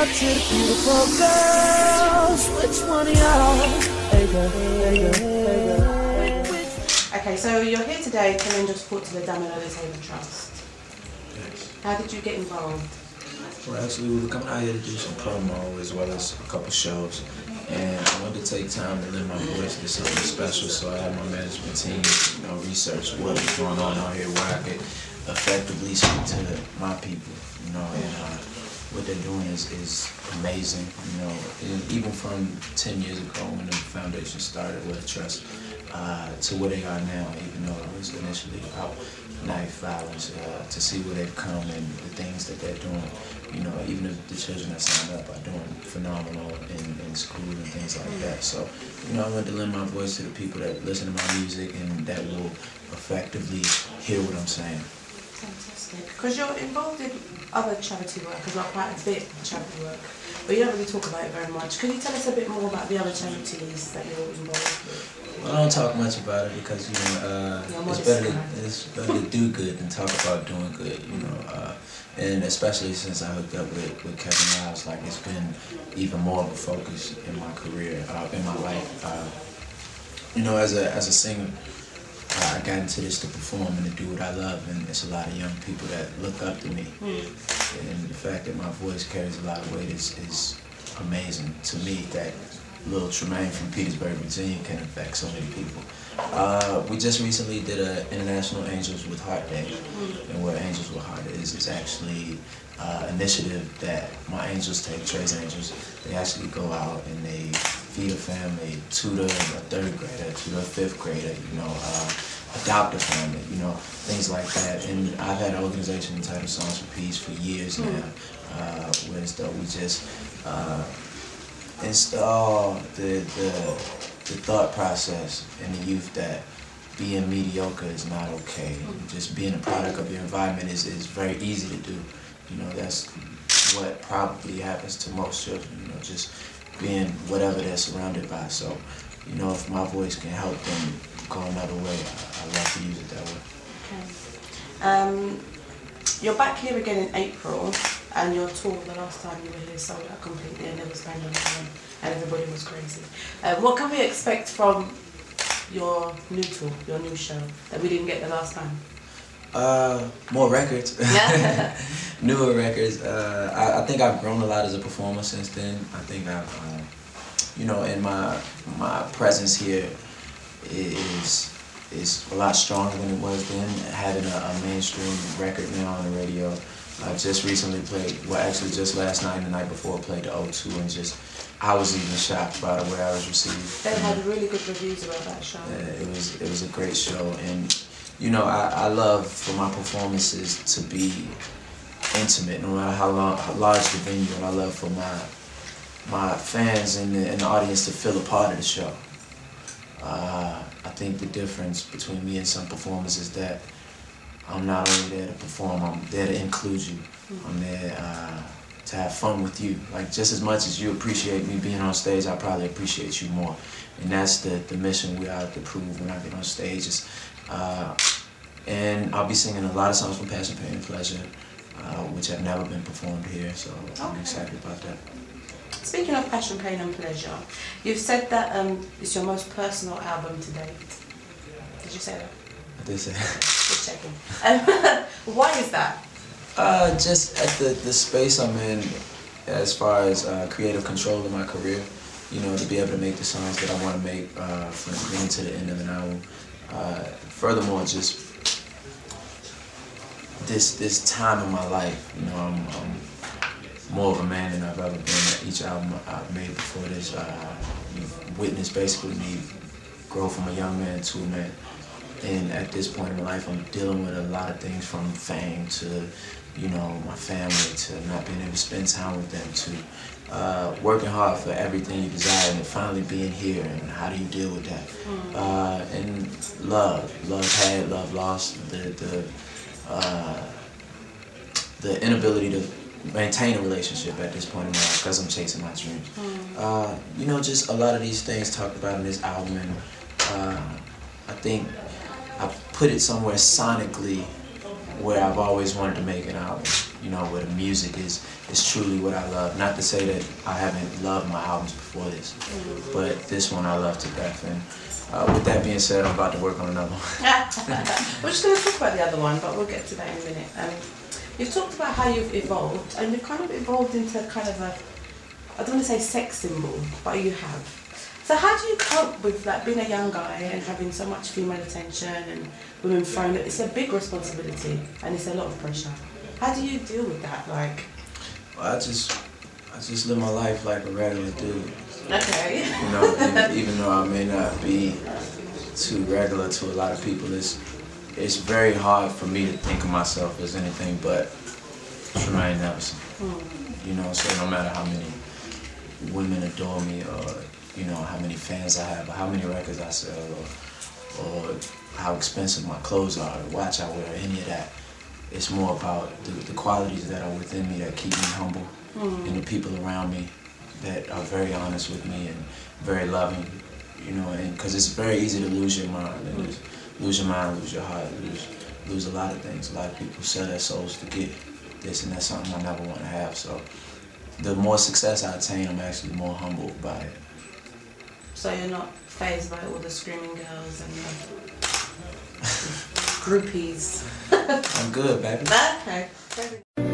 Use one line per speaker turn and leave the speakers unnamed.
out to the beautiful girls. Which one of y'all? Hey girl, hey girl, hey girl, hey girl.
Okay, so you're here today to lend your support to the Damilola Taylor Trust.
Yes.
How did you get involved?
Well, actually, we were coming out here to do some promo as well as a couple shows. And I wanted to take time to lend my voice to something special, so I had my management team, research what was going on out here, where I could effectively speak to my people, and what they're doing is amazing, and even from 10 years ago when the foundation started with Trust, to where they are now, even though it was initially about knife violence, to see where they've come and the things that they're doing. Even if the children that signed up are doing phenomenal in school and things like that. So, I want to lend my voice to the people that listen to my music and that will effectively hear what I'm saying.
Fantastic. Because you're involved in other charity work as well, quite a bit of charity work, but you don't really talk about it very much. Can you tell us a bit more about the other charities that you're involved with?
Well, I don't talk much about it because it's better to do good than talk about doing good. And especially since I hooked up with Kevin Lives, like it's been even more of a focus in my career, in my life. As a singer, I got into this to perform and to do what I love, and there's a lot of young people that look up to me. And the fact that my voice carries a lot of weight is amazing to me, that little Tremaine from Petersburg, Virginia can affect so many people. We just recently did an International Angels with Heart Day, and what Angels with Heart is actually an initiative that my angels take, Trey's Angels. They actually go out and they feed a family, tutor a third grader, tutor a fifth grader, adopt a family, things like that. And I've had an organization entitled Songs for Peace for years now, where we just install the thought process in the youth that being mediocre is not okay. Just being a product of your environment is very easy to do. That's what probably happens to most children, just being whatever they're surrounded by. So, if my voice can help them go another way, I love to use it that way.
Okay. You're back here again in April, and your tour the last time you were here sold out completely and never spent on time, and everybody was crazy. What can we expect from your new tour, your new show, that we didn't get the last time?
More records. Newer records. I think I've grown a lot as a performer since then. I think I've, and my presence here is a lot stronger than it was then. Having a mainstream record now on the radio. I just recently played, actually just last night and the night before, played the O2, and I was even shocked by the way I was received.
They had really good reviews about that show.
It was a great show, and I love for my performances to be intimate, no matter how large the venue, and I love for my fans and the audience to feel a part of the show. I think the difference between me and some performers is that I'm not only there to perform, I'm there to include you. I'm there to have fun with you. Like, just as much as you appreciate me being on stage, I probably appreciate you more. And that's the mission we have to prove when I get on stage. And I'll be singing a lot of songs from Passion, Pain, and Pleasure, which have never been performed here, so I'm excited about that.
Speaking of Passion, Pain and Pleasure, you've said that it's your most personal album to date. Did you say that?
I did say that.
Just checking. Why is that?
Just at the space I'm in as far as creative control in my career, to be able to make the songs that I want to make from the beginning to the end of an album. Furthermore, just this time in my life, I'm more of a man than I've ever been. Each album I've made before this, you've witnessed basically me grow from a young man to a man. And at this point in my life, I'm dealing with a lot of things, from fame to, my family, to not being able to spend time with them, to working hard for everything you desire, and finally being here, and how do you deal with that? And love had, love lost, the inability to maintain a relationship at this point in my life because I'm chasing my dreams. Just a lot of these things talked about in this album, and I think I put it somewhere sonically where I've always wanted to make an album. you know, where the music is truly what I love. Not to say that I haven't loved my albums before this, but this one I love to death. And with that being said, I'm about to work on another one.
We're just going to talk about the other one, but we'll get to that in a minute. You've talked about how you've evolved, and you've kind of evolved into kind of a, I don't want to say sex symbol, but you have. So how do you cope with like being a young guy and having so much female attention and women throwing it? It's a big responsibility and it's a lot of pressure. How do you deal with that? Like,
well, I just live my life like a regular dude.
Okay.
You know, even though I may not be too regular to a lot of people, it's very hard for me to think of myself as anything but Tremaine Nelson. You know, so no matter how many women adore me, or you know how many fans I have, or how many records I sell, or how expensive my clothes are, the watch I wear, any of that. It's more about the qualities that are within me that keep me humble, and the people around me that are very honest with me and very loving, you know, and because it's very easy to lose your mind, and lose your mind, lose your heart, lose a lot of things. A lot of people sell their souls to get this, and that's something I never want to have. So the more success I attain, I'm actually more humbled by it.
So you're not fazed by all the screaming girls and the groupies?
I'm good, baby.
Okay.